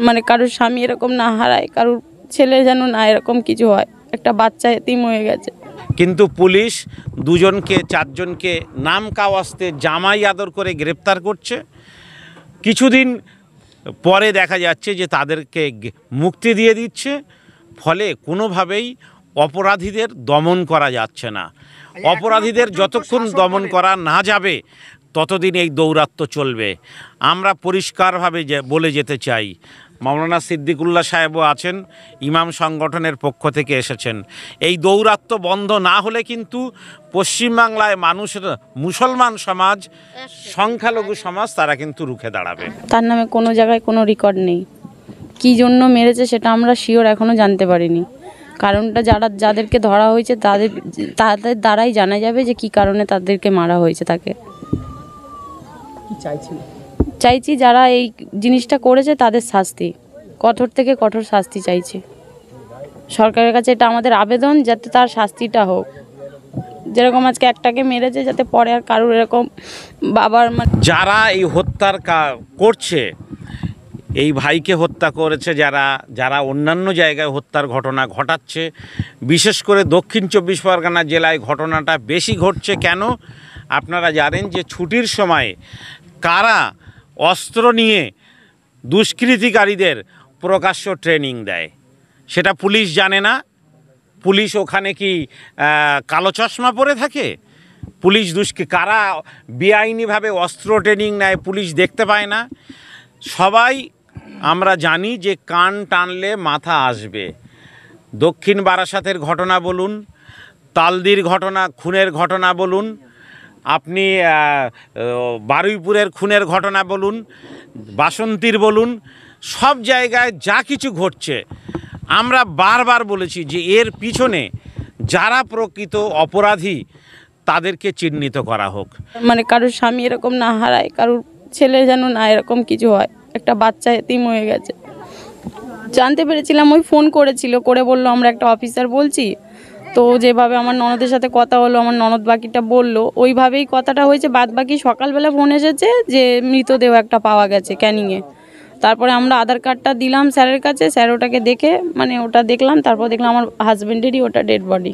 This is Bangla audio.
মানে কারোর স্বামী এরকম না হারায়, কারোর ছেলে যেন না এরকম কিছু হয়। একটা বাচ্চা এতিম হয়ে গেছে। কিন্তু পুলিশ দুজনকে চারজনকে নাম কাওয়াস্তে জামাই আদর করে গ্রেপ্তার করছে। কিছুদিন পরে দেখা যাচ্ছে যে তাদেরকে মুক্তি দিয়ে দিচ্ছে। ফলে কোনোভাবেই অপরাধীদের দমন করা যাচ্ছে না। অপরাধীদের যতক্ষণ দমন করা না যাবে ততদিন এই দৌরাত্ম্য চলবে। আমরা পরিষ্কারভাবে বলে যেতে চাই, মাওলানা সিদ্দিকুল্লাহ সাহেবও আছেন, ইমাম সংগঠনের পক্ষ থেকে এসেছেন। এই দৌরাত্ম্য বন্ধ না হলে কিন্তু পশ্চিমবাংলায় মানুষের মুসলমান সমাজ, সংখ্যালঘু সমাজ তারা কিন্তু রুখে দাঁড়াবে। তার নামে কোনো জায়গায় কোনো রেকর্ড নেই। কী জন্য মেরেছে সেটা আমরা শিওর এখনও জানতে পারিনি। কারণটা যাদেরকে ধরা হয়েছে তাদের দ্বারাই জানা যাবে যে কী কারণে তাদেরকে মারা হয়েছে। তাকে চাইছি যারা এই জিনিসটা করেছে তাদের শাস্তি, কঠোর থেকে কঠোর শাস্তি চাইছি। সরকারের কাছে এটা আমাদের আবেদন, যাতে তার শাস্তিটা হোক। যেরকম আজকে একটাকে মেরেছে, যাতে পরে আর কারোর এরকম বাবার যারা এই হত্যার করছে, এই ভাইকে হত্যা করেছে, যারা অন্যান্য জায়গায় হত্যার ঘটনা ঘটাচ্ছে, বিশেষ করে দক্ষিণ 24 পরগনা জেলায় ঘটনাটা বেশি ঘটছে। কেন? আপনারা জানেন যে ছুটির সময় কারা অস্ত্র নিয়ে দুষ্কৃতিকারীদের প্রকাশ্য ট্রেনিং দেয় সেটা পুলিশ জানে না। পুলিশ ওখানে কি কালো চশমা পরে থাকে? পুলিশ কারা বেআইনিভাবে অস্ত্র ট্রেনিং নেয় পুলিশ দেখতে পায় না। সবাই আমরা জানি যে কান টানলে মাথা আসবে। দক্ষিণ বারাসাতের ঘটনা বলুন, তালদির ঘটনা, খুনের ঘটনা বলুন, আপনি বারুইপুরের খুনের ঘটনা বলুন, বাসন্তীর বলুন, সব জায়গায় যা কিছু ঘটছে আমরা বারবার বলেছি যে এর পিছনে যারা প্রকৃত অপরাধী তাদেরকে চিহ্নিত করা হোক। মানে কারোর স্বামী এরকম না হারায়, কারোর ছেলে যেন না এরকম কিছু হয়। একটা বাচ্চা এতিম হয়ে গেছে। জানতে পেরেছিলাম, ওই ফোন করেছিল, করে বললো আমরা একটা অফিসার বলছি। তো যেভাবে আমার ননদের সাথে কথা হলো, আমার ননদ বাকিটা বললো, ওইভাবেই কথাটা হয়েছে। বাদ বাকি সকালবেলা ফোন এসেছে যে মৃতদেহ একটা পাওয়া গেছে ক্যানিংয়ে। তারপরে আমরা আধার কার্ডটা দিলাম স্যারের কাছে, স্যার ওটাকে দেখে ওটা দেখলাম, তারপর দেখলাম আমার হাজব্যান্ডেরই ওটা ডেড বডি।